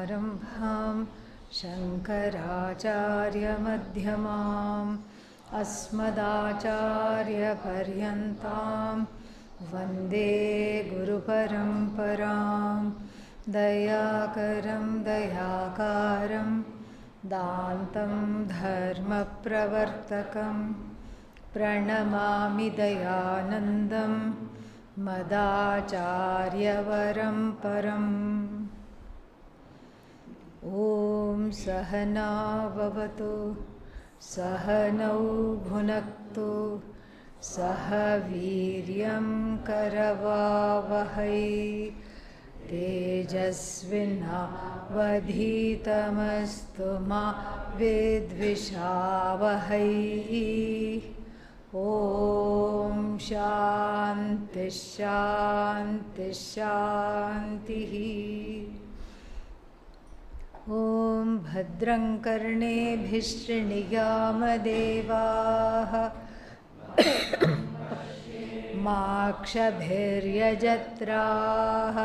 सदाशिवसमारम्भां शङ्कराचार्यमध्यमाम् अस्मदाचार्यपर्यन्तां वन्दे गुरुपरम्परां दयाकरं दयाकारं दान्तं धर्मप्रवर्तकं प्रणमामि दयानन्दं मदाचार्यवरं परम्। ॐ सहना भवतु सहनौ भुनक्तु सह वीर्यं करवावहै तेजस्विनावधीतमस्तु मा विद्विषावहै। ॐ शान्ति शान्ति शान्तिः। ॐ भद्रं कर्णेभिः शृणुयामदेवाः माक्षभिर्यजत्राः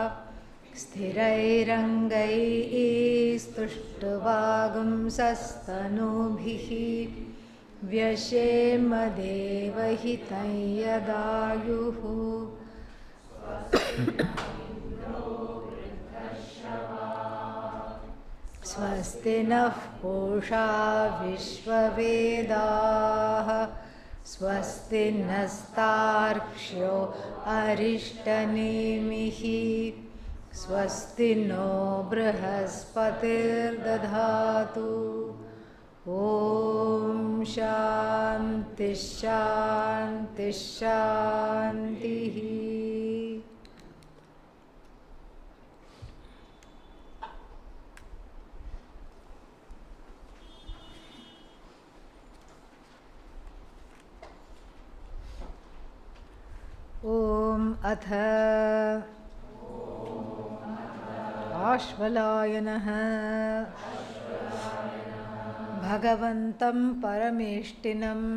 स्थिरैरङ्गैस्तुष्टुवागुंसस्तनूभिः व्यशेमदेवहितं यदायुः। स्वस्ति नः पूषा विश्ववेदाः स्वस्ति नस्तार्क्ष्यो अरिष्टनेमिः स्वस्ति नो बृहस्पतिर्दधातु। ॐ शान्ति शान्ति शान्तिः। ॐ अथ आश्वलायनः भगवन्तं परमेष्टिनम्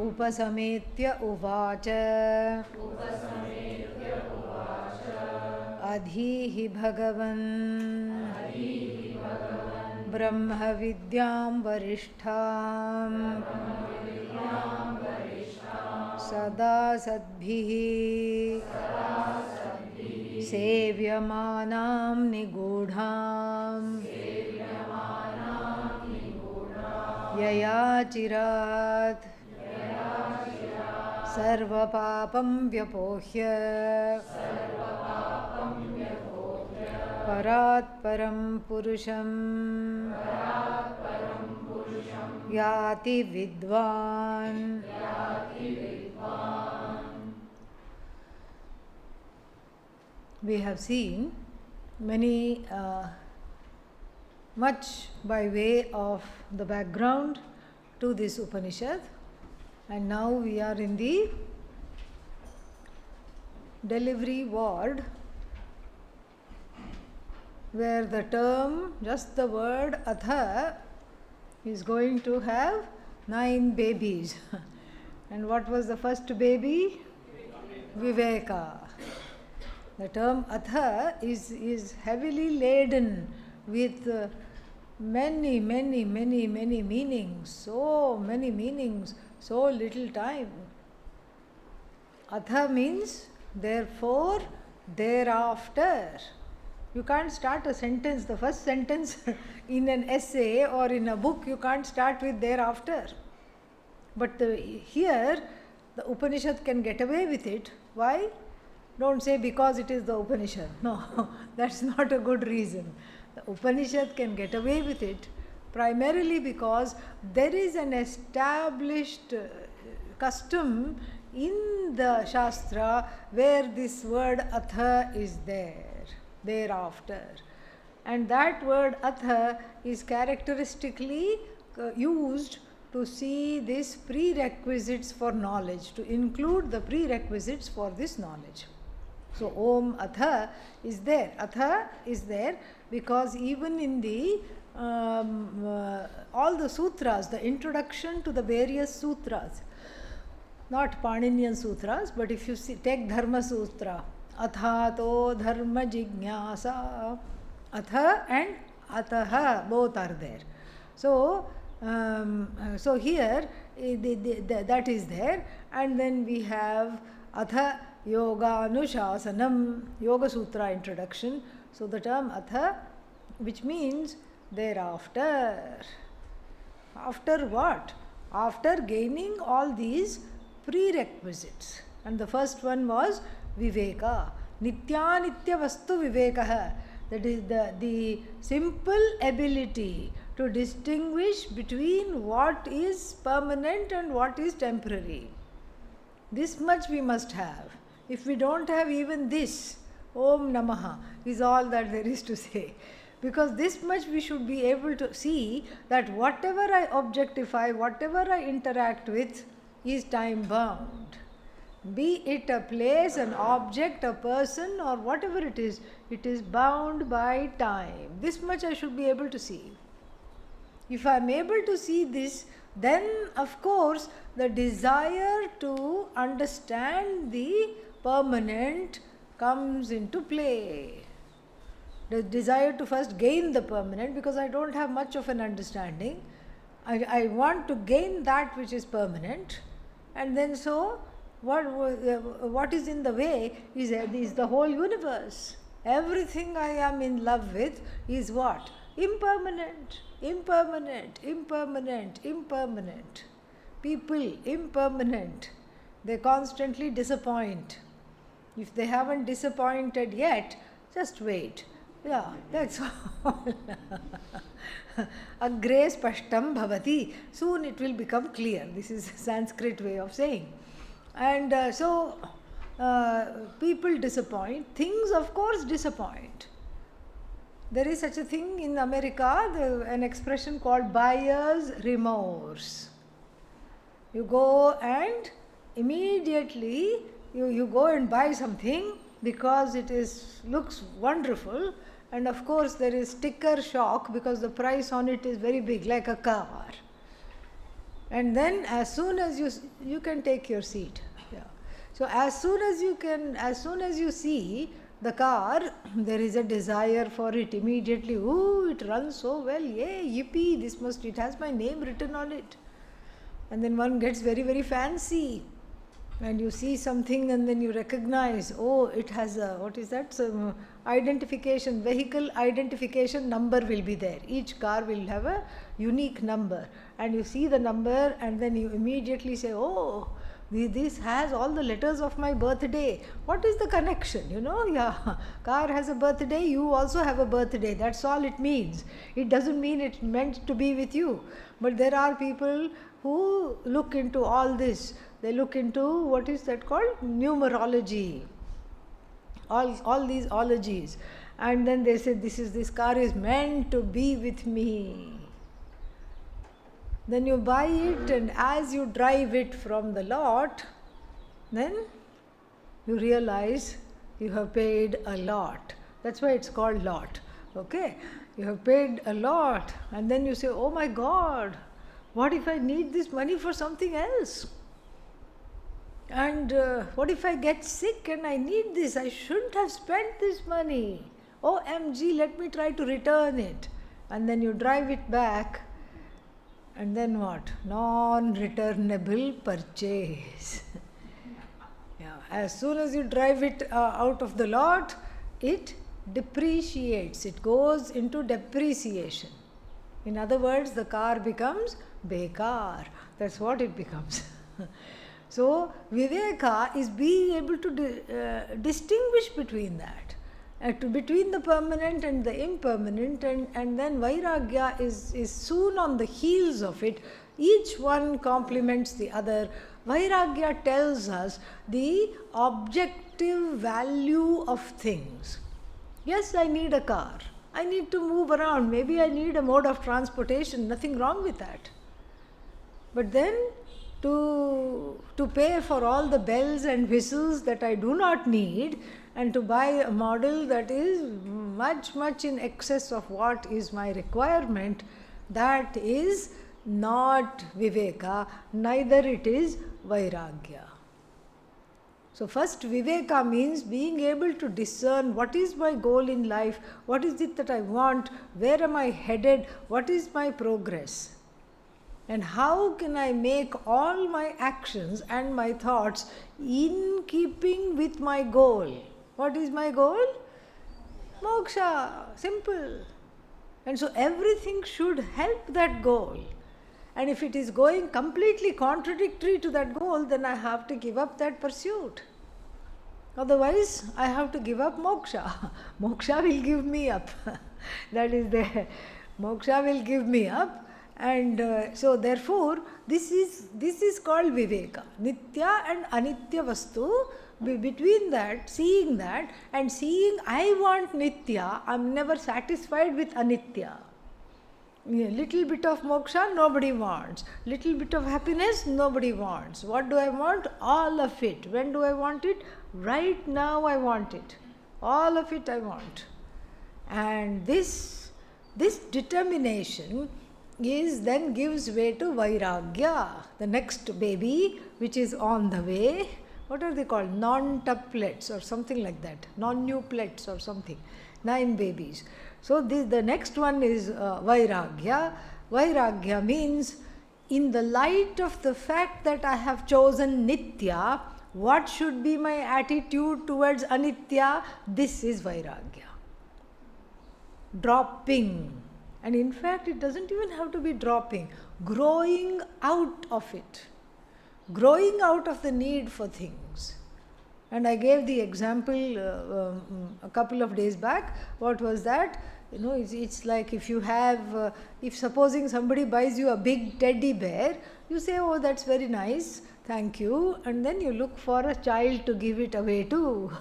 उपसमेत्य उवाच अधीहि भगवन् ब्रह्मविद्यां वरिष्ठां सदा सद्भिः सेव्यमानां निगूढां यया चिरात् सर्वपापं व्यपोह्य परात्परं पुरुषं याति विद्वान्। We have seen many, much by way of the background to this Upanishad, and now we are in the delivery ward where the term, just the word atha, is going to have 9 babies. And what was the first baby? Viveka. The term atha is heavily laden with many meanings, so many meanings, so little time. Atha means therefore, thereafter. You can't start a sentence, the first sentence in an essay or in a book, you can't start with thereafter. But here, the Upanishad can get away with it. Why? Don't say because it is the Upanishad. No, that's not a good reason. The Upanishad can get away with it primarily because there is an established custom in the Shastra where this word atha is there, thereafter. And that word atha is characteristically used to see these prerequisites for knowledge, to include the prerequisites for this knowledge. So Om Atha is there. Atha is there because even in the all the sutras, the introduction to the various sutras, not Paninian sutras, but if you see, take Dharma Sutra, Athato dharma jignasa. Atha and ataha both are there. So, so here that is there, and then we have atha yoga anushasanam, Yoga Sutra introduction. So the term atha, which means thereafter. After what? After gaining all these prerequisites. And the first one was viveka. Nityanitya vastu vivekaha. That is the simple ability to distinguish between what is permanent and what is temporary. This much we must have. If we don't have even this, Om Namaha is all that there is to say. Because this much we should be able to see that whatever I objectify, whatever I interact with is time bound. Be it a place, an object, a person, or whatever it is bound by time. This much I should be able to see. If I am able to see this, then of course the desire to understand the permanent comes into play. The desire to first gain the permanent, because I don't have much of an understanding. I want to gain that which is permanent, and then so what is in the way is the whole universe. Everything I am in love with is what? Impermanent, impermanent, impermanent, impermanent. People, impermanent. They constantly disappoint. If they haven't disappointed yet, just wait. Yeah, that's all. Agre spashtam bhavati. Soon it will become clear. This is a Sanskrit way of saying. And so people disappoint. Things, of course, disappoint. There is such a thing in America, an expression called buyer's remorse. You go and immediately you go and buy something because it looks wonderful, and of course there is sticker shock because the price on it is very big, like a car. And then as soon as you can take your seat. Yeah. So as soon as you see the car, there is a desire for it immediately. Ooh, it runs so well, yay, yippee, it has my name written on it. And then one gets very, very fancy. And you see something and then you recognize, oh, it has a, what is that? Some identification, vehicle identification number will be there. Each car will have a unique number. And you see the number and then you immediately say, oh, this has all the letters of my birthday. What is the connection? Yeah, car has a birthday, you also have a birthday. That's all it means. It doesn't mean it's meant to be with you. But there are people who look into all this. They look into, what is that called? Numerology. All these ologies. And then they say, this car is meant to be with me. Then you buy it, and as you drive it from the lot, then you realize you have paid a lot. That's why it's called lot. Okay? You have paid a lot, and then you say, oh my God, what if I need this money for something else? And what if I get sick and I need this? I shouldn't have spent this money. OMG, let me try to return it. And then you drive it back. And then what? Non-returnable purchase. Yeah. As soon as you drive it out of the lot, it depreciates. It goes into depreciation. In other words, the car becomes bekar. That's what it becomes. So, Viveka is being able to distinguish between that, between the permanent and the impermanent, and then Vairagya is soon on the heels of it. Each one complements the other. Vairagya tells us the objective value of things. Yes, I need a car. I need to move around. Maybe I need a mode of transportation. Nothing wrong with that. But then, to pay for all the bells and whistles that I do not need, and to buy a model that is much, much in excess of what is my requirement, that is not Viveka, neither it is Vairagya. So first Viveka means being able to discern what is my goal in life, what is it that I want, where am I headed, what is my progress, and how can I make all my actions and my thoughts in keeping with my goal. What is my goal? Moksha. Simple. And so everything should help that goal. And if it is going completely contradictory to that goal, then I have to give up that pursuit. Otherwise, I have to give up moksha. Moksha will give me up. That is the moksha will give me up. And so therefore, this is called viveka. Nitya and anitya vastu. Between that, seeing and seeing I want nitya, I am never satisfied with anitya. Little bit of moksha, nobody wants. Little bit of happiness, nobody wants. What do I want? All of it. When do I want it? Right now I want it. All of it I want. And this determination then gives way to vairagya. The next baby which is on the way. What are they called? Non-tuplets or something like that. Non-nuplets or something. 9 babies. So the next one is vairagya. Vairagya means in the light of the fact that I have chosen nitya, what should be my attitude towards anitya? This is vairagya. Dropping. And in fact, it doesn't even have to be dropping. Growing out of it. Growing out of the need for things. And I gave the example a couple of days back. What was that? It's like if you have, if supposing somebody buys you a big teddy bear, you say, oh, that's very nice, thank you. And then you look for a child to give it away to.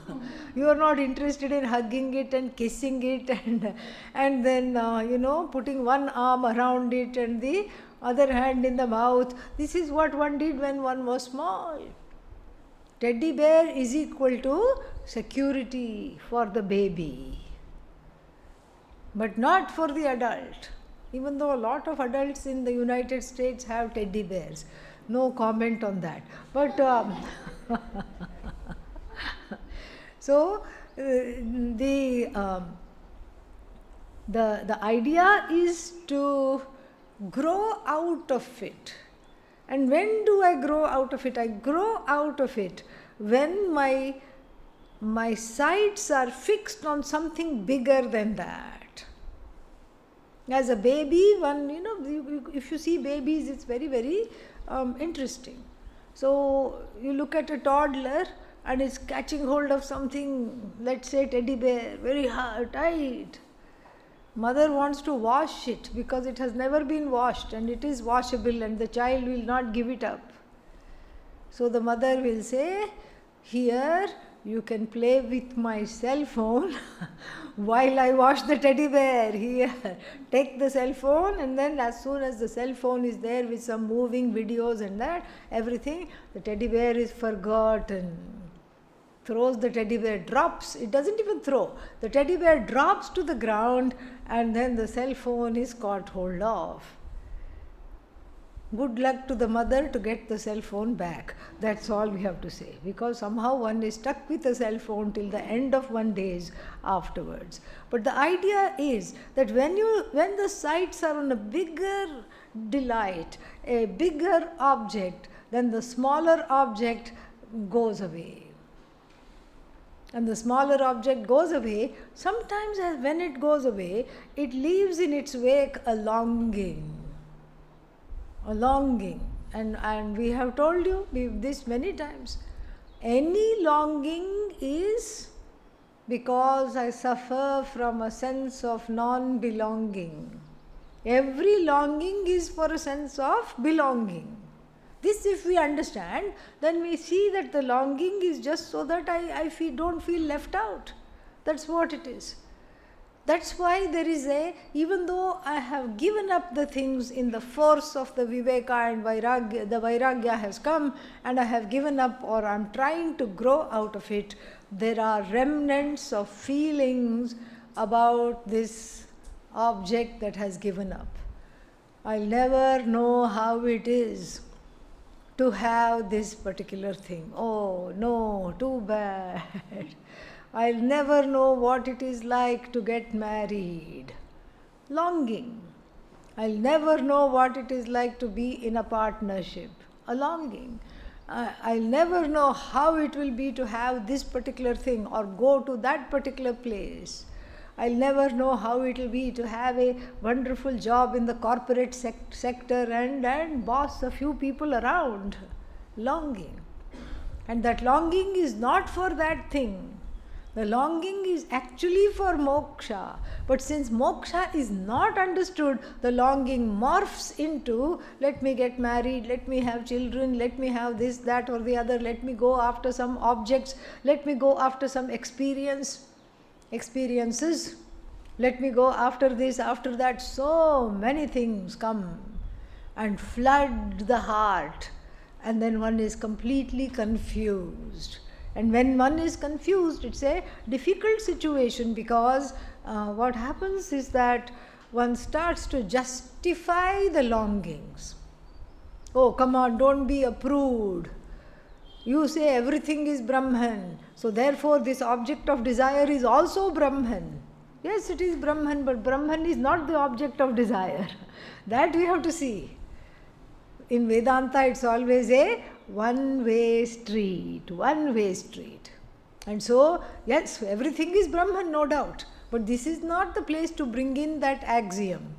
You are not interested in hugging it and kissing it and then, putting one arm around it and the other hand in the mouth. This is what one did when one was small. Teddy bear is equal to security for the baby, but not for the adult. Even though a lot of adults in the United States have teddy bears. No comment on that. But so the idea is to grow out of it. And when do I grow out of it? I grow out of it when my sights are fixed on something bigger than that. As a baby, if you see babies, it's very, very interesting. So you look at a toddler and it's catching hold of something, let's say teddy bear, very hard, tight. Mother wants to wash it because it has never been washed and it is washable and the child will not give it up. So the mother will say, here you can play with my cell phone while I wash the teddy bear. Here, take the cell phone, and then as soon as the cell phone is there with some moving videos and that, everything, the teddy bear is forgotten. Throws the teddy bear, drops, it doesn't even throw. The teddy bear drops to the ground and then the cell phone is caught hold of. Good luck to the mother to get the cell phone back. That's all we have to say. Because somehow one is stuck with the cell phone till the end of one days afterwards. But the idea is that when the sights are on a bigger delight, a bigger object, then the smaller object goes away. And the smaller object goes away. Sometimes when it goes away, it leaves in its wake a longing. A longing. And we have told you this many times. Any longing is because I suffer from a sense of non-belonging. Every longing is for a sense of belonging. This if we understand, then we see that the longing is just so that I don't feel left out. That's what it is. That's why there is even though I have given up the things in the force of the viveka and vairagya, the vairagya has come and I have given up or I am trying to grow out of it, there are remnants of feelings about this object that has given up. I'll never know how it is. to have this particular thing. Oh no, too bad. I'll never know what it is like to get married. Longing. I'll never know what it is like to be in a partnership. A longing. I'll never know how it will be to have this particular thing or go to that particular place. I'll never know how it will be to have a wonderful job in the corporate sector and boss a few people around. Longing. And that longing is not for that thing. The longing is actually for moksha. But since moksha is not understood, the longing morphs into, let me get married, let me have children, let me have this, that or the other, let me go after some objects, let me go after some experiences, let me go after this, after that. So many things come and flood the heart, and then one is completely confused. And when one is confused, it's a difficult situation, because what happens is that one starts to justify the longings. Oh, come on, don't be a prude. You say everything is Brahman, so therefore this object of desire is also Brahman. Yes, it is Brahman, but Brahman is not the object of desire. That we have to see. In Vedanta, it's always a one-way street. And so, yes, everything is Brahman, no doubt. But this is not the place to bring in that axiom.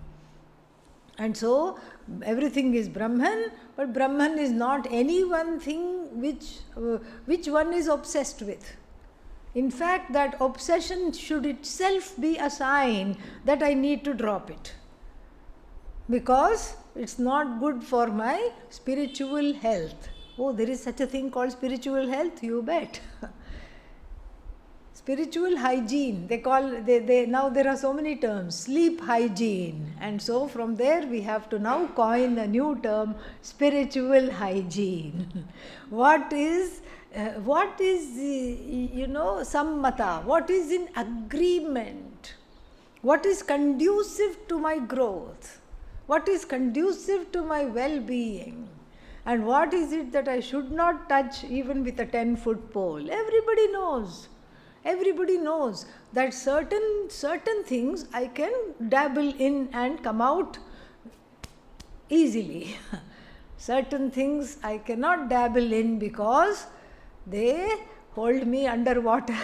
And so, everything is Brahman, but Brahman is not any one thing which one is obsessed with. In fact, that obsession should itself be a sign that I need to drop it. Because it's not good for my spiritual health. Oh, there is such a thing called spiritual health? You bet. Spiritual hygiene, now there are so many terms. Sleep hygiene. And so from there we have to now coin a new term, spiritual hygiene. What is sammata? What is in agreement? What is conducive to my growth? What is conducive to my well-being? And what is it that I should not touch even with a 10-foot pole? Everybody knows. Everybody knows that certain things I can dabble in and come out easily. Certain things I cannot dabble in because they hold me underwater.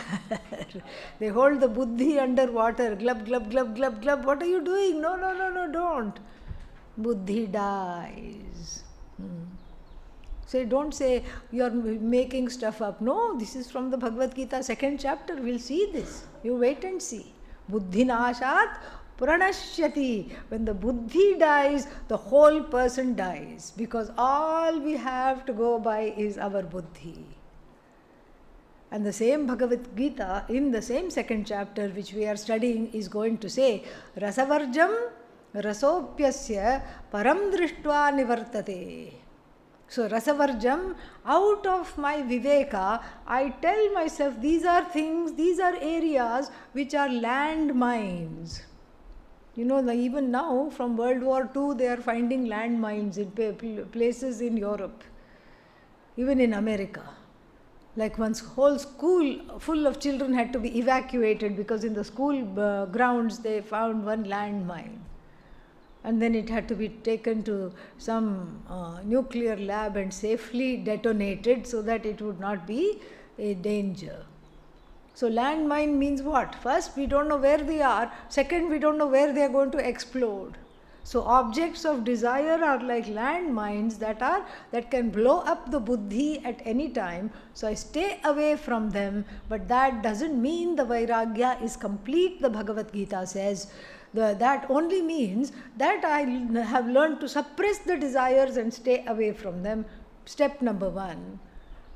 They hold the buddhi underwater. Glub, glub, glub, glub, glub. What are you doing? No, don't. Buddhi dies. So don't say you are making stuff up. No, this is from the Bhagavad Gita, 2nd chapter. We'll see this. You wait and see. Buddhi nashat pranashyati. When the buddhi dies, the whole person dies. Because all we have to go by is our buddhi. And the same Bhagavad Gita, in the same 2nd chapter which we are studying, is going to say, Rasavarjam rasopyasya param drishtva nivartate. So, Rasavarjam, out of my viveka, I tell myself these are things, these are areas which are landmines. You know, even now from World War II, they are finding landmines in places in Europe, even in America. Like one's whole school full of children had to be evacuated because in the school grounds they found one landmine. And then it had to be taken to some nuclear lab and safely detonated so that it would not be a danger. So landmine means what? First, we don't know where they are. Second, we don't know where they are going to explode. So objects of desire are like landmines that can blow up the buddhi at any time. So I stay away from them, but that doesn't mean the vairagya is complete, the Bhagavad Gita says. That only means that I have learned to suppress the desires and stay away from them. Step number 1.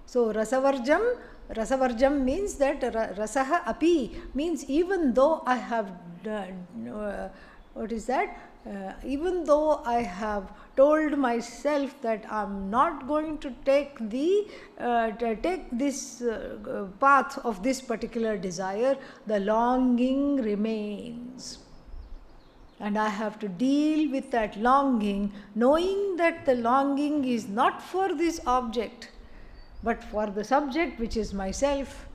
So Rasavarjam means that rasaha api means even though I have even though I have told myself that I'm not going to take this path of this particular desire, the longing remains. And I have to deal with that longing, knowing that the longing is not for this object, but for the subject, which is myself.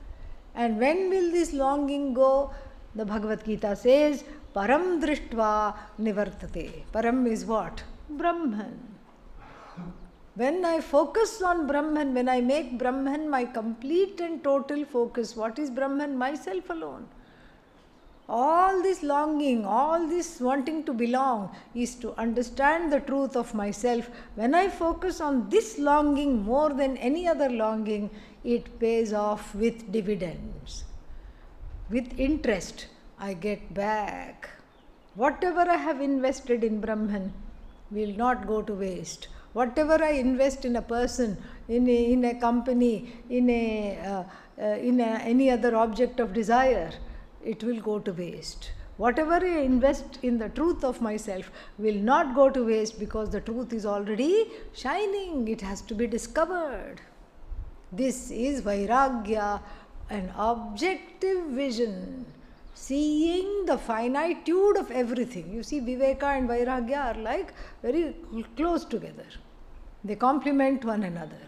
And when will this longing go? The Bhagavad Gita says, Param drishtva nivartate. Param is what? Brahman. When I focus on Brahman, when I make Brahman my complete and total focus, what is Brahman? Myself alone. All this longing, all this wanting to belong is to understand the truth of myself. When I focus on this longing more than any other longing, it pays off with dividends. With interest, I get back. Whatever I have invested in Brahman will not go to waste. Whatever I invest in a person, in a company, in any other object of desire, it will go to waste. Whatever I invest in the truth of myself will not go to waste, because the truth is already shining. It has to be discovered. This is Vairagya, an objective vision, seeing the finitude of everything. You see, Viveka and Vairagya are like very close together. They complement one another.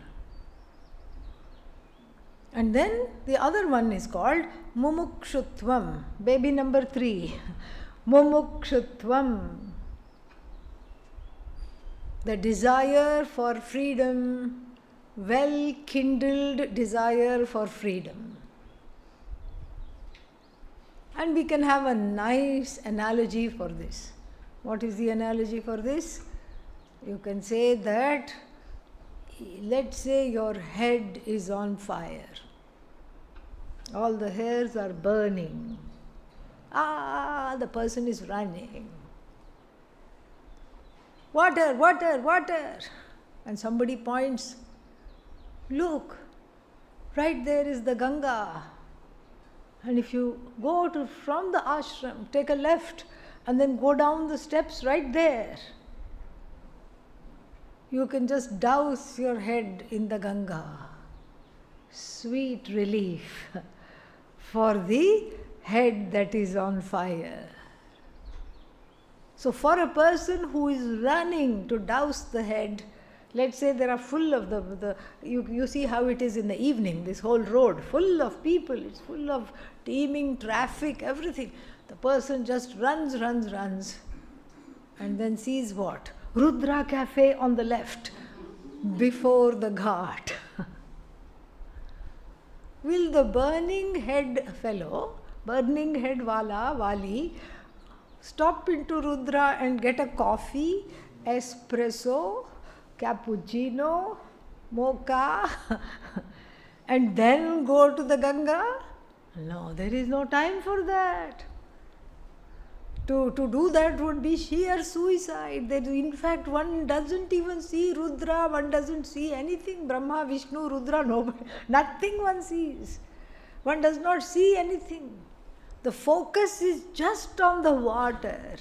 And then the other one is called Mumukshutvam, baby number 3. Mumukshutvam, the desire for freedom, well kindled desire for freedom. And we can have a nice analogy for this. What is the analogy for this? You can say that, let's say your head is on fire. All the hairs are burning. The person is running. Water, water, water. And somebody points, look, right there is the Ganga. And if you go from the ashram, take a left and then go down the steps right there, you can just douse your head in the Ganga. Sweet relief for the head that is on fire. So for a person who is running to douse the head, let's say there are full of you see how it is in the evening, this whole road, full of people, it's full of teeming traffic, everything. The person just runs, and then sees what? Rudra Cafe on the left, before the ghat. Will the burning head fellow, burning head wali, stop into Rudra and get a coffee, espresso, cappuccino, mocha, and then go to the Ganga? No, there is no time for that. To do that would be sheer suicide. In fact, one doesn't even see Rudra, one doesn't see anything. Brahma, Vishnu, Rudra, nobody, nothing one sees. One does not see anything. The focus is just on the water.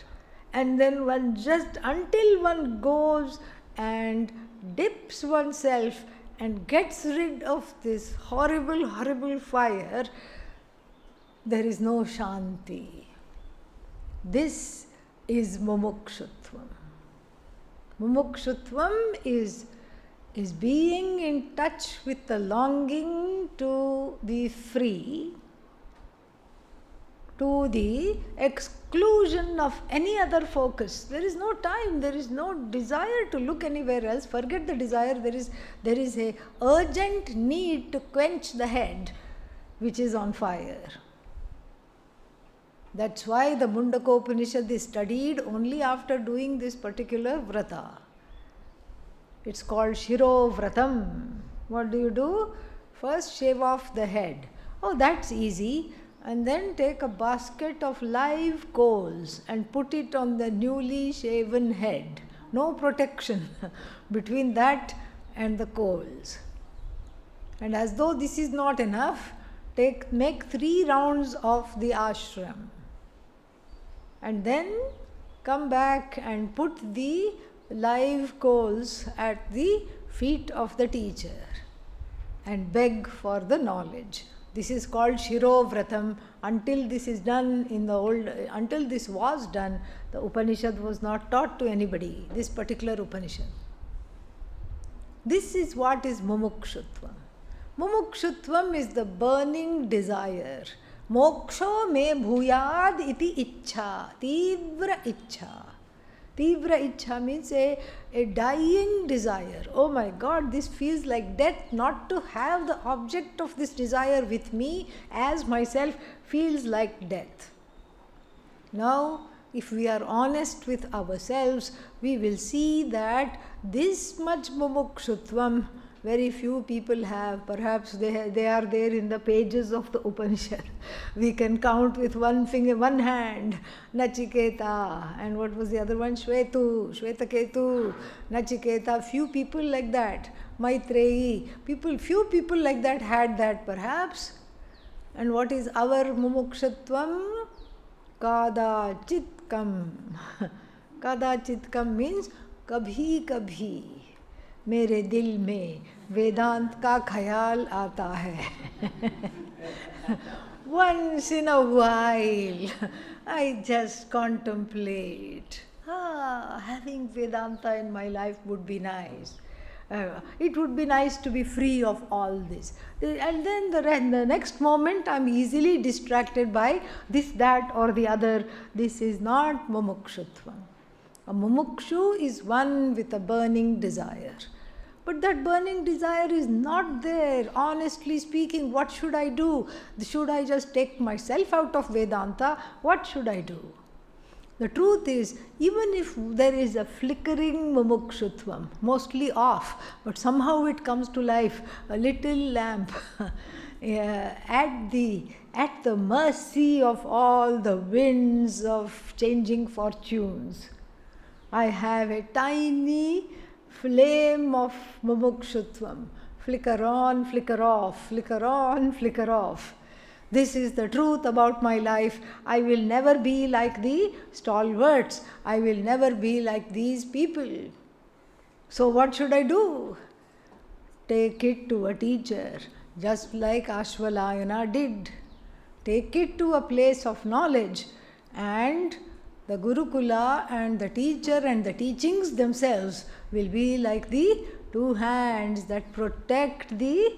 And then until one goes and dips oneself and gets rid of this horrible, horrible fire, there is no shanti. This is mumukshutvam. Mumukshutvam is being in touch with the longing to be free, to the exclusion of any other focus. There is no time, there is no desire to look anywhere else. Forget the desire, there is a urgent need to quench the head which is on fire. That's why the Mundakopanishad is studied only after doing this particular vrata. It's called Shiro Vratam. What do? First shave off the head. Oh, that's easy. And then take a basket of live coals and put it on the newly shaven head. No protection between that and the coals. And as though this is not enough, make 3 rounds of the ashram. And then come back and put the live coals at the feet of the teacher and beg for the knowledge. This is called Shirovratam. Until this is done until this was done, the Upanishad was not taught to anybody, this particular Upanishad. This is what is mumukshutvam. Mumukshutvam is the burning desire. Moksho me bhuyad iti ichha, tivra ichha. Tivra ichha means a dying desire. Oh my God, this feels like death. Not to have the object of this desire with me as myself feels like death. Now, if we are honest with ourselves, we will see that this much mumukshutvam very few people have. Perhaps they are there in the pages of the Upanishad. We can count with one finger, one hand. Nachiketa, and what was the other one? Shvetaketu, Nachiketa. Few people like that. Maitreyi. Few people like that had that perhaps. And what is our mumukshatvam? Kadachitkam. Kadachitkam means kabhi kabhi मेरे दिल में वेदांत का ख्याल आता है. Once in a while, I just contemplate. Having Vedanta in my life would be nice. It would be nice to be free of all this. And then the next moment, I'm easily distracted by this, that, or the other. This is not mumukshutvam. A mumukshu is one with a burning desire. But that burning desire is not there. Honestly speaking, what should I do? Should I just take myself out of Vedanta? What should I do? The truth is, even if there is a flickering mumukshutvam, mostly off, but somehow it comes to life, a little lamp at the mercy of all the winds of changing fortunes. I have a tiny flame of mumukshutvam, flicker on, flicker off, flicker on, flicker off. This is the truth about my life. I will never be like the stalwarts. I will never be like these people. So what should I do? Take it to a teacher, just like Ashvalayana did. Take it to a place of knowledge, and the Gurukula and the teacher and the teachings themselves will be like the two hands that protect the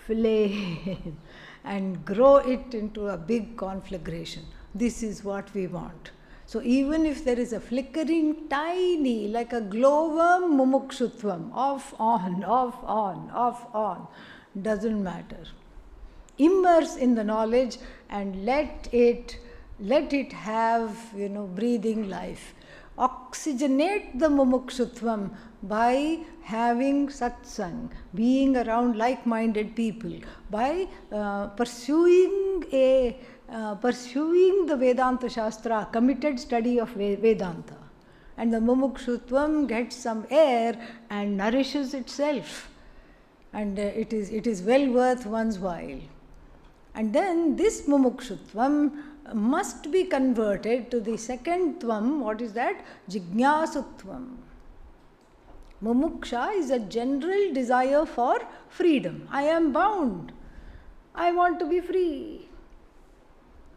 flame and grow it into a big conflagration. This is what we want. So even if there is a flickering, tiny, like a glowworm mumukshutvam, off, on, off, on, off, on, doesn't matter. Immerse in the knowledge and let it have, breathing life. Oxygenate the mumukshutvam by having satsang, being around like-minded people, by pursuing the Vedanta Shastra, committed study of Vedanta. And the mumukshutvam gets some air and nourishes itself. And it is well worth one's while. And then this mumukshutvam must be converted to the second tvam. What is that? Jignasutvam. Mumuksha is a general desire for freedom. I am bound. I want to be free.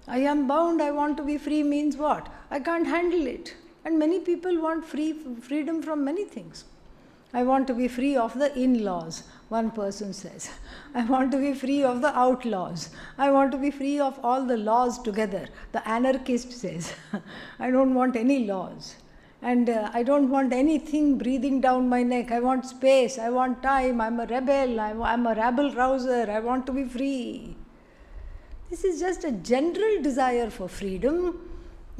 I am bound, I want to be free means what? I can't handle it. And many people want freedom from many things. I want to be free of the in-laws, one person says. I want to be free of the outlaws. I want to be free of all the laws together. The anarchist says, I don't want any laws. And I don't want anything breathing down my neck. I want space. I want time. I'm a rebel. I'm a rabble-rouser. I want to be free. This is just a general desire for freedom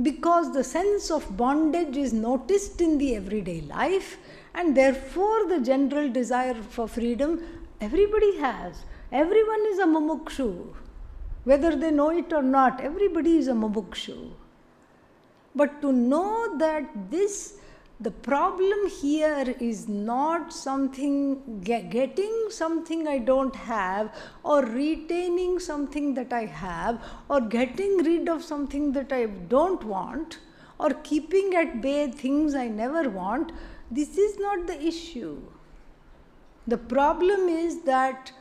because the sense of bondage is noticed in the everyday life, and therefore the general desire for freedom everybody has. Everyone is a mumukshu. Whether they know it or not, everybody is a mumukshu. But to know that the problem here is not something, getting something I don't have, or retaining something that I have, or getting rid of something that I don't want, or keeping at bay things I never want. This is not the issue. The problem is that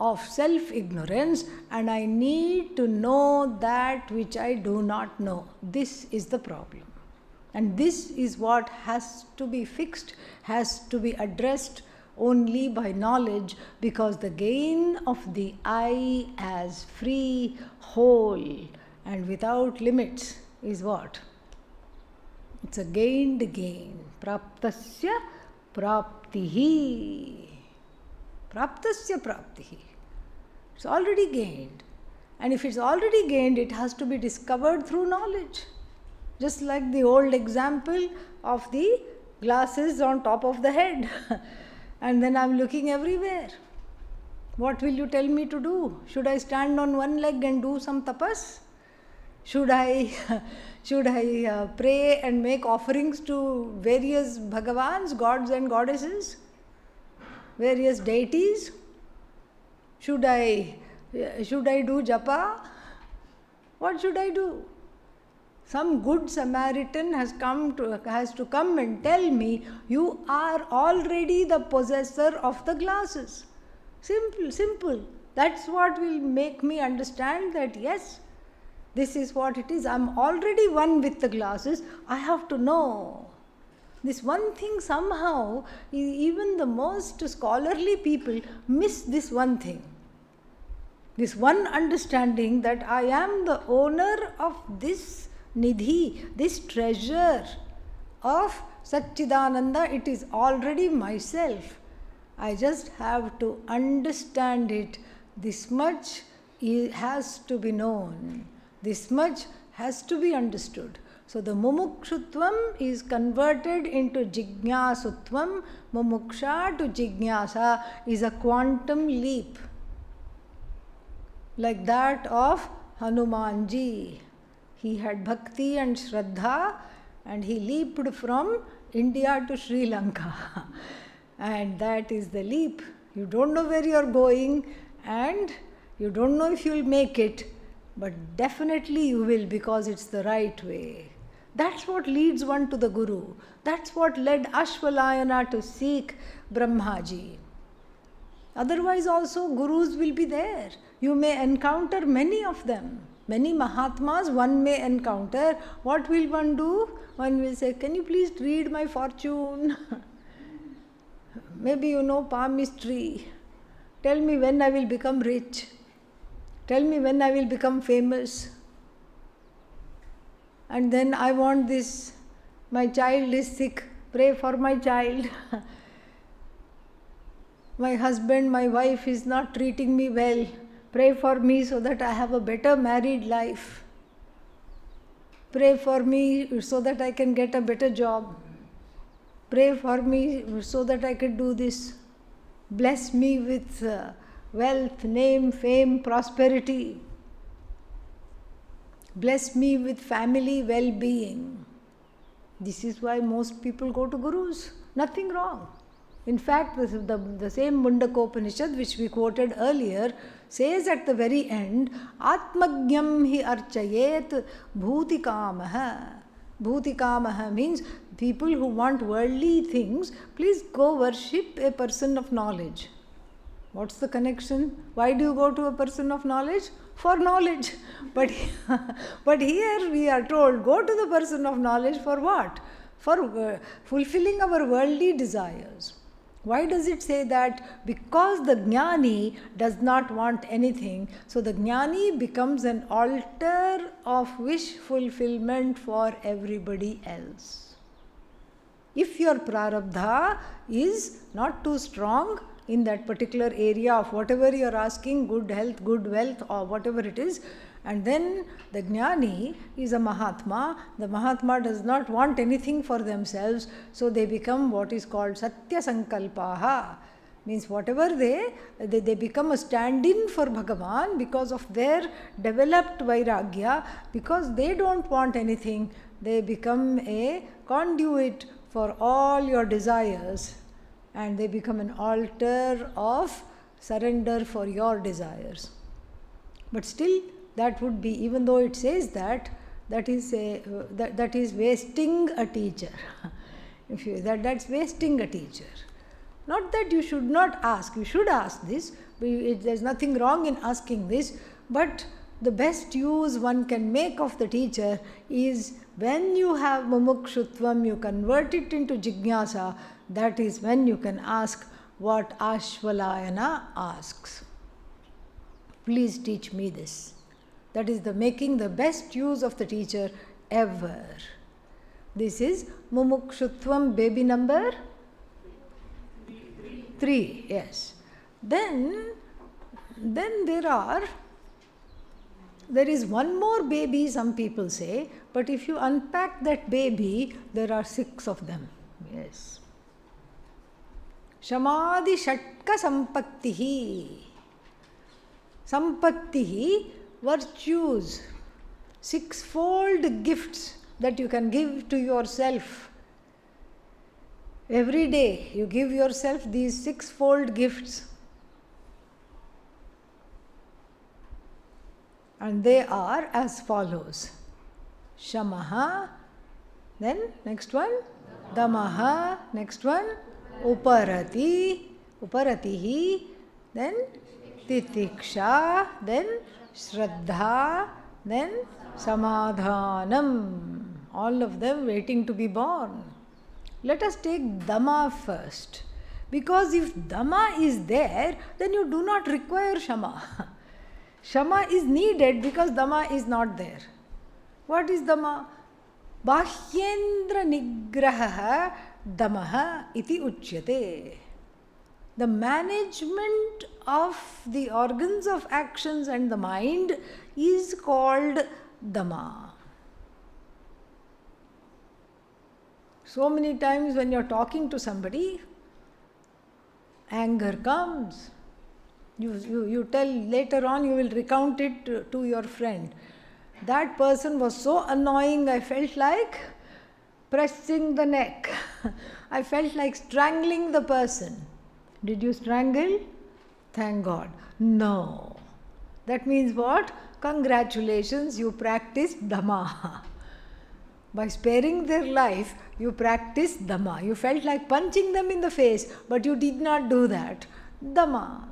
of self-ignorance, and I need to know that which I do not know. This is the problem. And this is what has to be fixed, has to be addressed only by knowledge, because the gain of the I as free, whole, and without limits is what? It's a gained gain. Praptasya praptihi. Praptasya praptihi. It's already gained. And if it's already gained, it has to be discovered through knowledge. Just like the old example of the glasses on top of the head. And then I'm looking everywhere. What will you tell me to do? Should I stand on one leg and do some tapas? Should I pray and make offerings to various bhagavans, gods and goddesses, various deities? Should I do japa? What should I do? Some good Samaritan has to come and tell me, you are already the possessor of the glasses. Simple. That's what will make me understand that yes, this is what it is. I'm already one with the glasses. I have to know. This one thing somehow, even the most scholarly people miss this one thing. This one understanding that I am the owner of this Nidhi, this treasure of Satchidananda. It is already myself. I just have to understand it. This much has to be known. This much has to be understood. So the mumukshutvam is converted into jignasutvam. Mumuksha to jignasa is a quantum leap, like that of Hanumanji. He had bhakti and shraddha, and he leaped from India to Sri Lanka. And that is the leap. You don't know where you are going, and you don't know if you will make it, but definitely you will, because it's the right way. That's what leads one to the Guru. That's what led Ashvalayana to seek Brahmaji. Otherwise also Gurus will be there. You may encounter many of them. Many Mahatmas one may encounter. What will one do? One will say, can you please read my fortune? Maybe you know palmistry. Tell me when I will become rich. Tell me when I will become famous. And then I want this. My child is sick. Pray for my child. My husband, my wife is not treating me well. Pray for me so that I have a better married life. Pray for me so that I can get a better job. Pray for me so that I can do this. Bless me with wealth, name, fame, prosperity. Bless me with family well-being. This is why most people go to gurus. Nothing wrong. In fact, the same Mundakopanishad which we quoted earlier says at the very end, Atmajnam hi archayet bhutikamaha. Bhutikamaha means people who want worldly things, please go worship a person of knowledge. What's the connection? Why do you go to a person of knowledge? For knowledge. But here we are told, go to the person of knowledge for what? For fulfilling our worldly desires. Why does it say that? Because the jnani does not want anything. So the jnani becomes an altar of wish fulfillment for everybody else. If your prarabdha is not too strong in that particular area of whatever you are asking, good health, good wealth, or whatever it is, and then the jnani is a Mahatma. The Mahatma does not want anything for themselves, so they become what is called Satya Sankalpaha. Means whatever they become a stand-in for Bhagavan because of their developed Vairagya, because they don't want anything, they become a conduit for all your desires, and they become an altar of surrender for your desires. But still, that would be, even though it says that is wasting a teacher. That's wasting a teacher. Not that you should not ask, you should ask this, there's nothing wrong in asking this, but the best use one can make of the teacher is when you have mumukshutvam, you convert it into jignasa, that is when you can ask what Ashvalayana asks. Please teach me this. That is the making the best use of the teacher ever. This is mumukshutvam, baby number 3, yes. Then there is one more baby, some people say, but if you unpack that baby, there are 6 of them. Yes. Shamadhi Shatka Sampattihi. Sampattihi, virtues, 6-fold gifts that you can give to yourself. Every day you give yourself these 6-fold gifts. And they are as follows. Shamaha, then next one, Damaha, next one, Uparatihi, then Titiksha, then Shraddha, then Samadhanam. All of them waiting to be born. Let us take Dhamma first. Because if Dhamma is there, then you do not require Shama. Shama is needed because Dhamma is not there. What is Dhamma? Bahyendra nigraha Dhammaha iti uchyate. The management of the organs of actions and the mind is called Dhamma. So many times when you are talking to somebody, anger comes. You tell later on, you will recount it to your friend. That person was so annoying, I felt like pressing the neck. I felt like strangling the person. Did you strangle? Thank God. No. That means what? Congratulations, you practiced Dhamma. By sparing their life, you practiced Dhamma. You felt like punching them in the face, but you did not do that. Dhamma.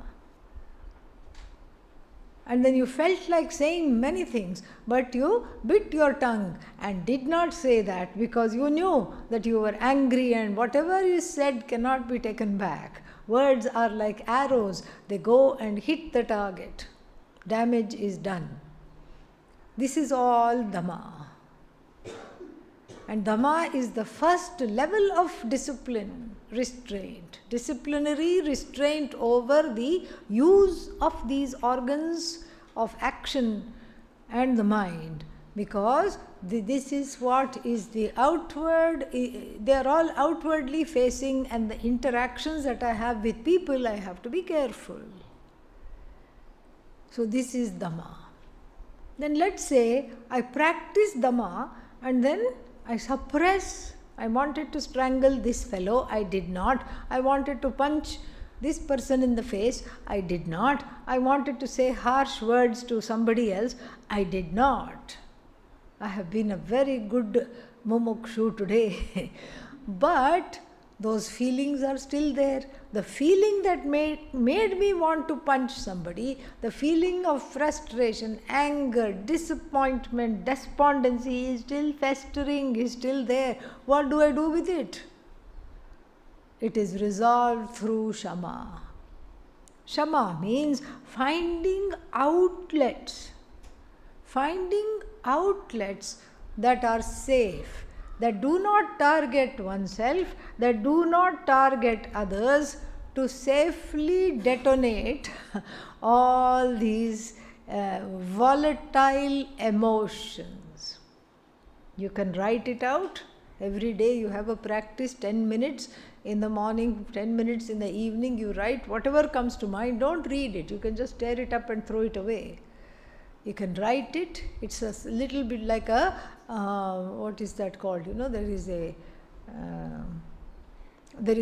And then you felt like saying many things, but you bit your tongue and did not say that because you knew that you were angry and whatever you said cannot be taken back. Words are like arrows, they go and hit the target. Damage is done. This is all Dhamma. And Dhamma is the first level of discipline, restraint, disciplinary restraint over the use of these organs of action and the mind. Because this is what is the outward, they are all outwardly facing, and the interactions that I have with people, I have to be careful. So this is Dhamma. Then let's say I practice Dhamma and then I suppress. I wanted to strangle this fellow, I did not. I wanted to punch this person in the face, I did not. I wanted to say harsh words to somebody else, I did not. I have been a very good mumukshu today. But those feelings are still there. The feeling that made me want to punch somebody, the feeling of frustration, anger, disappointment, despondency is still festering, is still there. What do I do with it? It is resolved through Shama. Shama means finding outlets that are safe, that do not target oneself, that do not target others, to safely detonate all these volatile emotions. You can write it out. Every day you have a practice, 10 minutes in the morning, 10 minutes in the evening, you write whatever comes to mind. Don't read it. You can just tear it up and throw it away. You can write it. It's a little bit like a, what is that called? You know, there is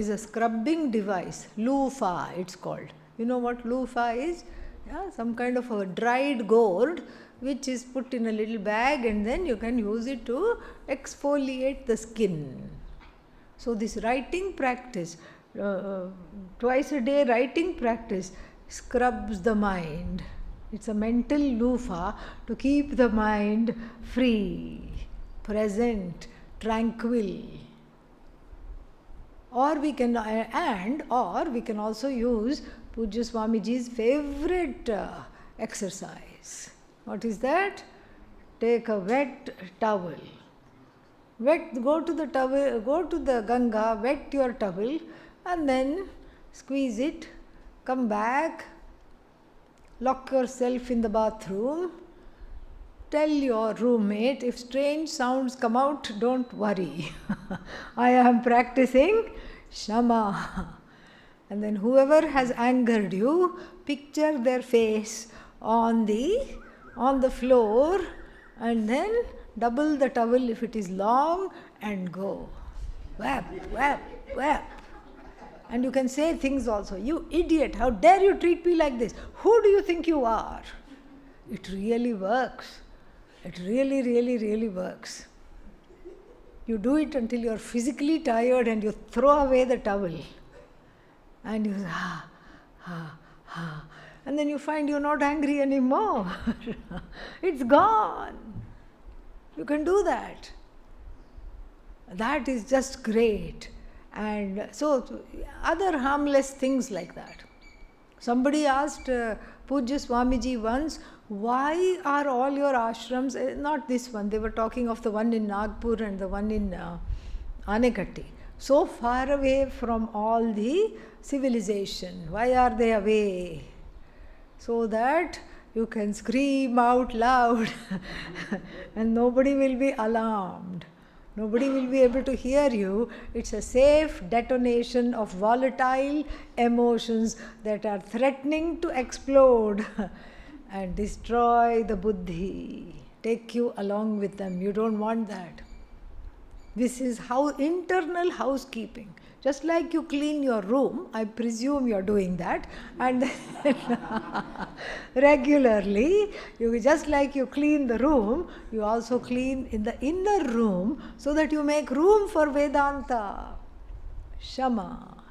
a scrubbing device, loofah it's called. You know what loofah is? Yeah, some kind of a dried gourd which is put in a little bag, and then you can use it to exfoliate the skin. So this writing practice, twice a day writing practice scrubs the mind. It's a mental loofah to keep the mind free, present, tranquil. Or we can also use Pujya Swamiji's favorite exercise. What is that? Take a wet towel. Go to the Ganga, wet your towel, and then squeeze it, come back, lock yourself in the bathroom, tell your roommate, if strange sounds come out, don't worry. I am practicing Shama. And then whoever has angered you, picture their face on the floor, and then double the towel if it is long and go. Whap, whap, whap. And you can say things also. You idiot, how dare you treat me like this? Who do you think you are? It really works. It really, really, really works. You do it until you are physically tired and you throw away the towel. And you say, and then you find you're not angry anymore. It's gone. You can do that. That is just great. And so, other harmless things like that. Somebody asked Pujya Swamiji once, why are all your ashrams, not this one, they were talking of the one in Nagpur and the one in Anekatti, so far away from all the civilization? Why are they away? So that you can scream out loud and nobody will be alarmed. Nobody will be able to hear you. It's a safe detonation of volatile emotions that are threatening to explode and destroy the buddhi, take you along with them. You don't want that. This is how internal housekeeping. Just like you clean your room, I presume you're doing that, and regularly, just like you clean the room, you also clean in the inner room so that you make room for Vedanta, Shama.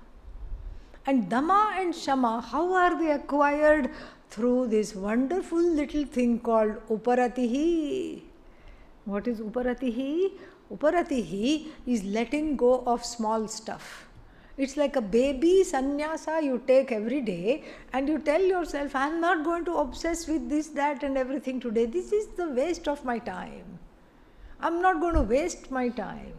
And Dhamma and Shama, how are they acquired? Through this wonderful little thing called Uparatihi. What is Uparatihi? Uparatihi is letting go of small stuff. It's like a baby sannyasa you take every day and you tell yourself, I'm not going to obsess with this, that and everything today. This is the waste of my time. I'm not going to waste my time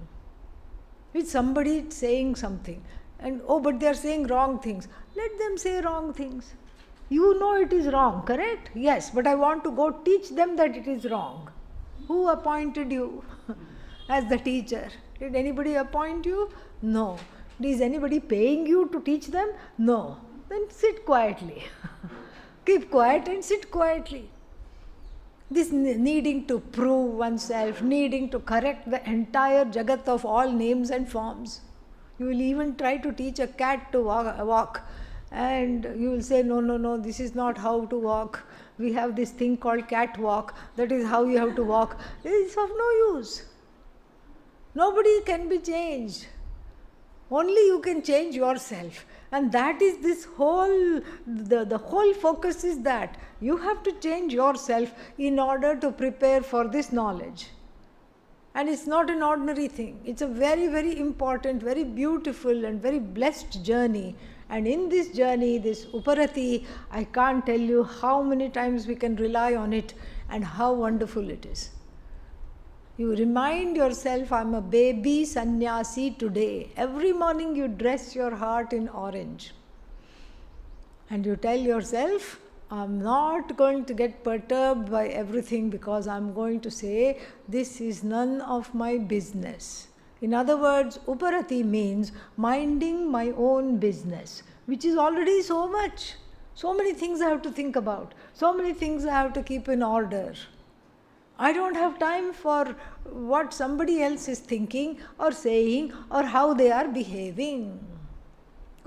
with somebody saying something. And but they are saying wrong things. Let them say wrong things. You know it is wrong, correct? Yes, but I want to go teach them that it is wrong. Who appointed you as the teacher? Did anybody appoint you? No. Is anybody paying you to teach them? No. Then sit quietly. Keep quiet and sit quietly. This needing to prove oneself, needing to correct the entire jagat of all names and forms. You will even try to teach a cat to walk. And you will say, no, this is not how to walk. We have this thing called cat walk. That is how you have to walk. It is of no use. Nobody can be changed. Only you can change yourself. And that is this whole, the whole focus is that you have to change yourself in order to prepare for this knowledge. And it's not an ordinary thing. It's a very, very important, very beautiful and very blessed journey. And in this journey, this Uparati, I can't tell you how many times we can rely on it and how wonderful it is. You remind yourself, I'm a baby sannyasi today. Every morning you dress your heart in orange. And you tell yourself, I'm not going to get perturbed by everything because I'm going to say, this is none of my business. In other words, Uparati means minding my own business, which is already so much. So many things I have to think about. So many things I have to keep in order. I don't have time for what somebody else is thinking or saying or how they are behaving.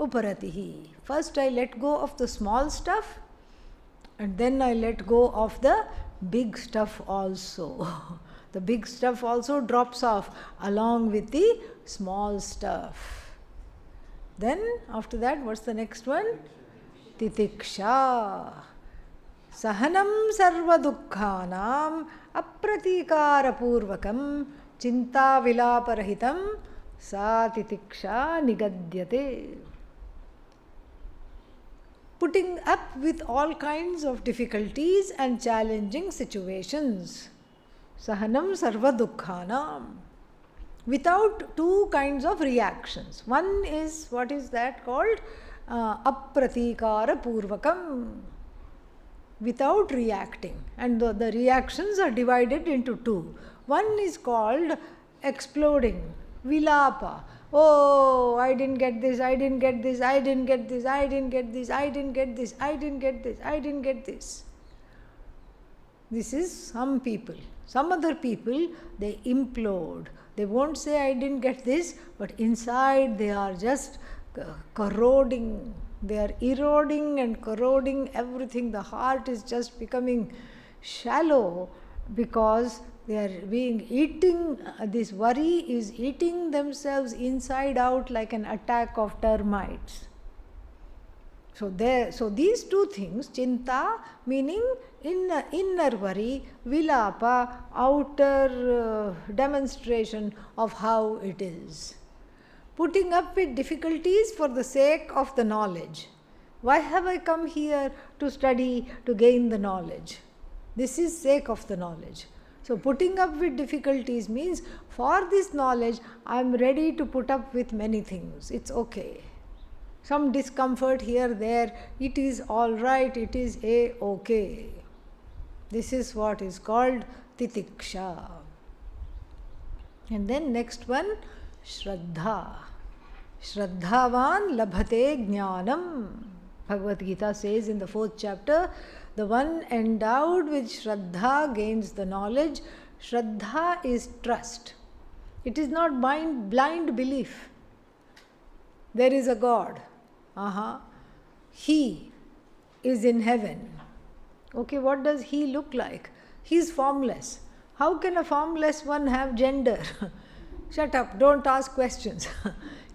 Uparatihi. First I let go of the small stuff and then I let go of the big stuff also. The big stuff also drops off along with the small stuff. Then after that, what's the next one? Titiksha. Sahanam sarva dukkhanam apratikara purvakam chinta vilaparahitam sa titiksha nigadyate. Putting up with all kinds of difficulties and challenging situations. Sahanam sarva dukkhanam. Without two kinds of reactions. One is, what is that called? Apratikara purvakam. Without reacting. And the reactions are divided into two. One is called exploding, vilapa. Oh, I didn't get this, I didn't get this, I didn't get this, I didn't get this, I didn't get this, I didn't get this, I didn't get this. This is some people. Some other people, they implode. They won't say I didn't get this, but inside they are just corroding. They are eroding and corroding everything. The heart is just becoming shallow because they are being eating, this worry is eating themselves inside out like an attack of termites. So these two things, chinta meaning inner worry, vilapa outer demonstration of how it is. Putting up with difficulties for the sake of the knowledge. Why have I come here to study, to gain the knowledge? This is sake of the knowledge. So putting up with difficulties means for this knowledge I am ready to put up with many things. It's okay. Some discomfort here, there, it is all right, it is okay. This is what is called titiksha. And then next one, Shraddha. Shraddhavan labhate jnanam. Bhagavad Gita says in the 4th chapter, the one endowed with Shraddha gains the knowledge. Shraddha is trust. It is not blind belief. There is a God. He is in heaven. Okay, what does he look like? He is formless. How can a formless one have gender? Shut up, don't ask questions.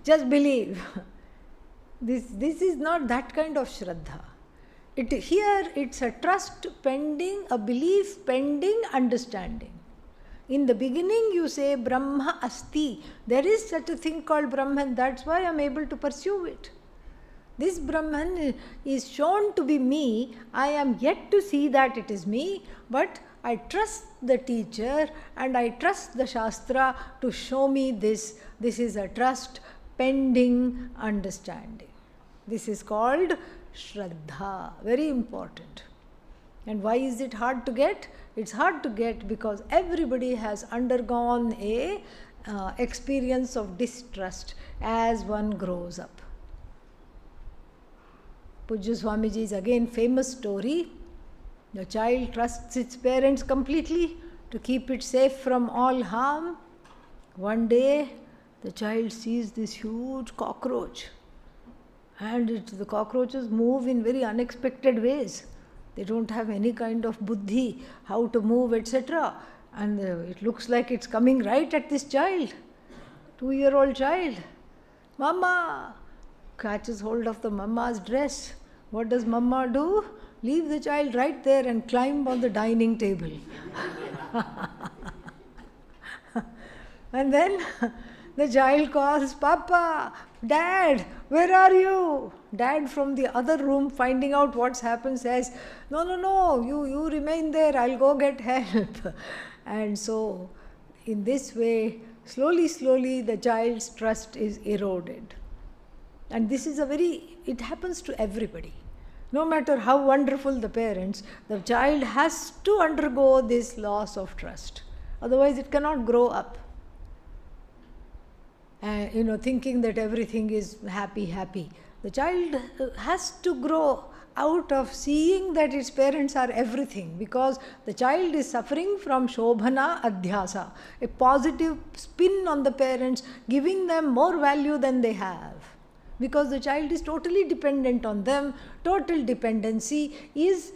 Just believe. This is not that kind of Shraddha. Here it's a trust pending, a belief pending understanding. In the beginning you say Brahma Asti. There is such a thing called Brahman. That's why I am able to pursue it. This Brahman is shown to be me. I am yet to see that it is me, but I trust the teacher and I trust the Shastra to show me this. This is a trust pending understanding. This is called Shraddha. Very important. And why is it hard to get? It's hard to get because everybody has undergone a experience of distrust as one grows up. Pujya Swamiji's again famous story. The child trusts its parents completely to keep it safe from all harm. One day, the child sees this huge cockroach. And the cockroaches move in very unexpected ways. They don't have any kind of buddhi, how to move, etc. And it looks like it's coming right at this child, 2-year-old child. Mama catches hold of the mama's dress. What does mama do? Leave the child right there and climb on the dining table. And then the child calls, Papa, Dad, where are you? Dad from the other room, finding out what's happened, says, No, you remain there, I'll go get help. And so, in this way, slowly, the child's trust is eroded. And this is it happens to everybody. No matter how wonderful the parents, the child has to undergo this loss of trust. Otherwise, it cannot grow up. Thinking that everything is happy. The child has to grow out of seeing that its parents are everything, because the child is suffering from Shobhana Adhyasa, a positive spin on the parents, giving them more value than they have. Because the child is totally dependent on them. Total dependency is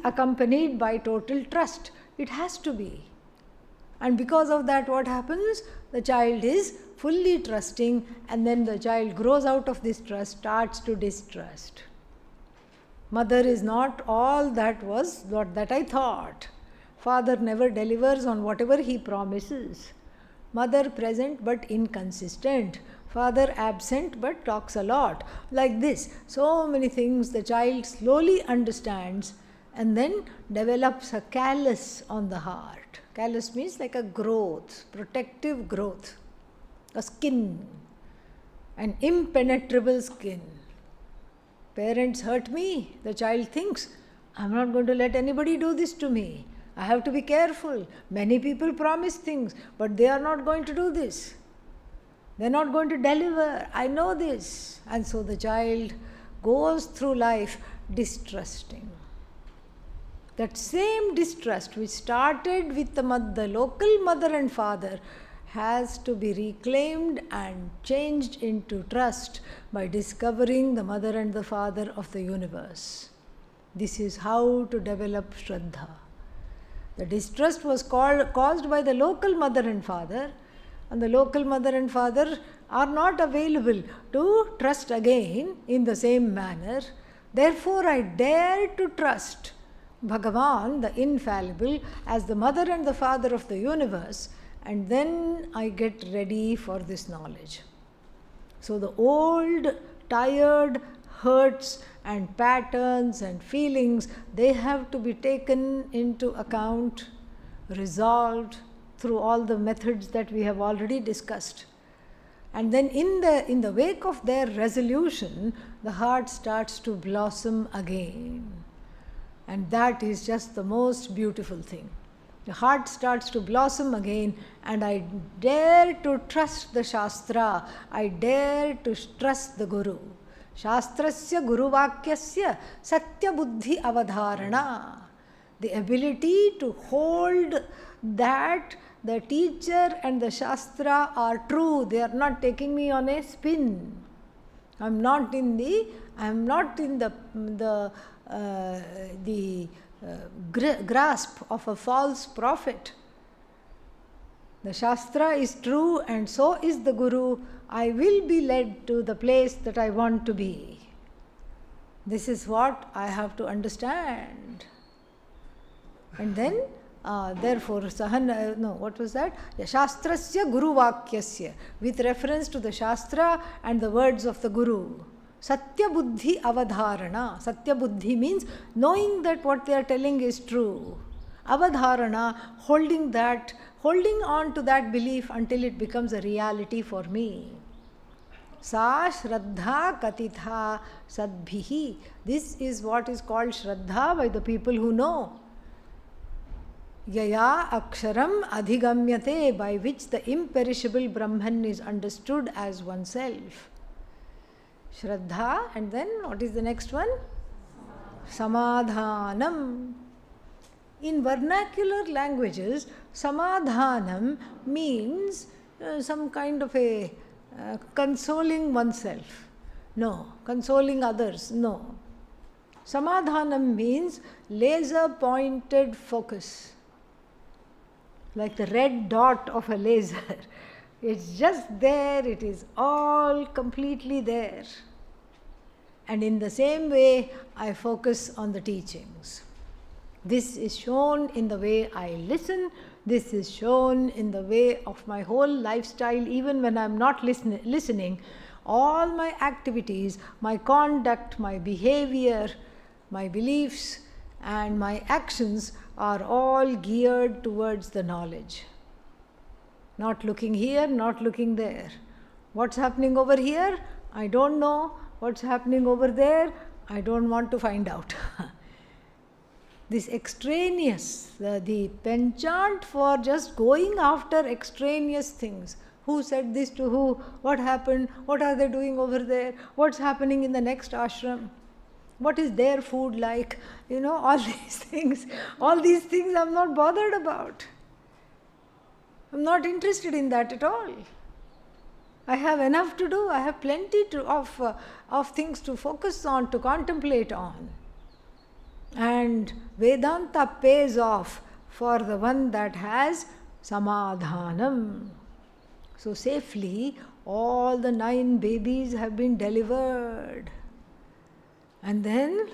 accompanied by total trust. It has to be. And because of that, what happens? The child is fully trusting, and then the child grows out of this trust, starts to distrust. Mother is not all that was what that I thought. Father never delivers on whatever he promises. Mother present but inconsistent. Father absent but talks a lot. Like this, so many things the child slowly understands and then develops a callus on the heart. Callus means like a growth, protective growth, a skin, an impenetrable skin. Parents hurt me, the child thinks, I'm not going to let anybody do this to me. I have to be careful. Many people promise things, but they are not going to do this. They are not going to deliver. I know this. And so the child goes through life distrusting. That same distrust which started with the local mother and father has to be reclaimed and changed into trust by discovering the mother and the father of the universe. This is how to develop Shraddha. The distrust was caused by the local mother and father, and the local mother and father are not available to trust again in the same manner. Therefore, I dare to trust Bhagavan, the infallible, as the mother and the father of the universe, and then I get ready for this knowledge. So the old, tired hurts and patterns and feelings, they have to be taken into account, resolved through all the methods that we have already discussed. And then in the wake of their resolution, the heart starts to blossom again. And that is just the most beautiful thing. The heart starts to blossom again, and I dare to trust the Shastra. I dare to trust the Guru. Shastrasya Guru Vakyasya Satya Buddhi Avadharana. The ability to hold that the teacher and the Shastra are true. They are not taking me on a spin. I am not in the grasp of a false prophet. The Shastra is true, and so is the Guru. I will be led to the place that I want to be. This is what I have to understand. And then, therefore, what was that? Shastrasya Guru Vakyasya, with reference to the Shastra and the words of the Guru. Satya Buddhi Avadharana. Satya Buddhi means knowing that what they are telling is true. Avadharana, holding on to that belief until it becomes a reality for me. Sa Shraddha Katitha Sadbhihi. This is what is called Shraddha by the people who know. Yaya Aksharam Adhigamyate, by which the imperishable Brahman is understood as oneself. Shraddha, and then what is the next one? Samadhanam. In vernacular languages, Samadhanam means some kind of a consoling oneself. No. Consoling others. No. Samadhanam means laser pointed focus. Like the red dot of a laser. It's just there, it is all completely there. And in the same way, I focus on the teachings. This is shown in the way I listen. This is shown in the way of my whole lifestyle, even when I'm not listening. All my activities, my conduct, my behavior, my beliefs, and my actions are all geared towards the knowledge. Not looking here, not looking there. What's happening over here? I don't know. What's happening over there? I don't want to find out. This extraneous, the penchant for just going after extraneous things. Who said this to who? What happened? What are they doing over there? What's happening in the next ashram? What is their food like? All these things. All these things I'm not bothered about. I'm not interested in that at all. I have enough to do. I have plenty of things to focus on, to contemplate on. And Vedanta pays off for the one that has samadhanam. So safely all the 9 babies have been delivered. And then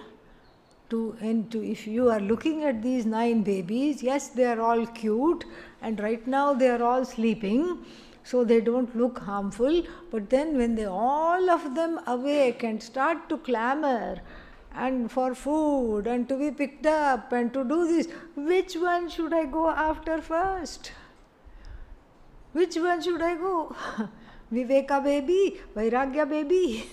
if you are looking at these 9 babies, yes, they are all cute, and right now they are all sleeping, so they don't look harmful. But then when they all of them awake and start to clamor and for food and to be picked up and to do this, which one should I go after first? Which one should I go? Viveka baby, Vairagya baby,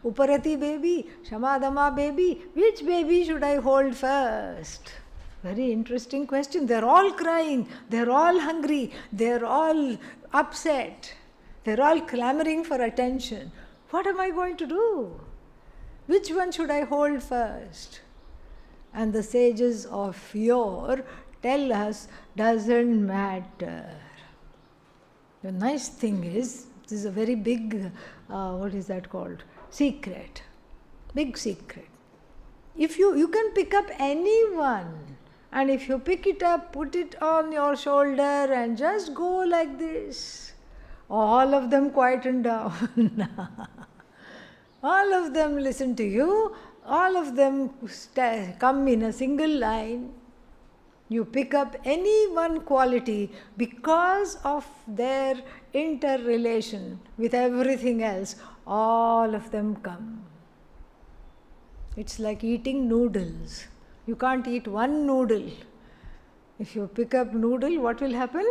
Uparati baby, Shamadama baby. Which baby should I hold first? Very interesting question. They're all crying, they're all hungry, they're all upset, they're all clamoring for attention. What am I going to do? Which one should I hold first? And the sages of yore tell us, doesn't matter. The nice thing is, this is a very big, what is that called? Secret. Big secret. If you can pick up anyone, and if you pick it up, put it on your shoulder and just go like this, all of them quieten down. All of them listen to you, all of them come in a single line. You pick up any one quality because of their interrelation with everything else, all of them come. It's like eating noodles. You can't eat one noodle. If you pick up noodle, what will happen?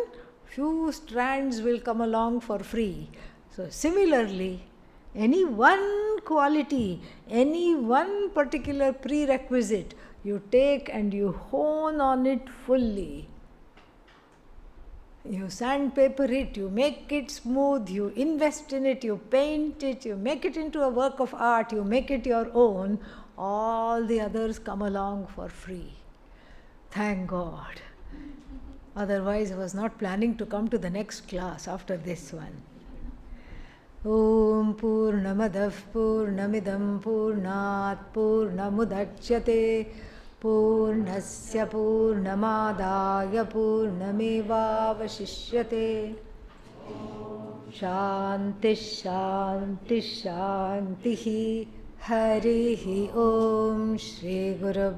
Few strands will come along for free. So similarly, any one quality, any one particular prerequisite, you take and you hone on it fully. You sandpaper it, you make it smooth, you invest in it, you paint it, you make it into a work of art, you make it your own. All the others come along for free. Thank God. Otherwise, I was not planning to come to the next class after this one. Om Purnamadav Purnamidam Purnat Purnamudachyate Purnasya Purnamadaya Purnamevavashishyate. Shanti Shanti Shanti Harihi Om Shri Guru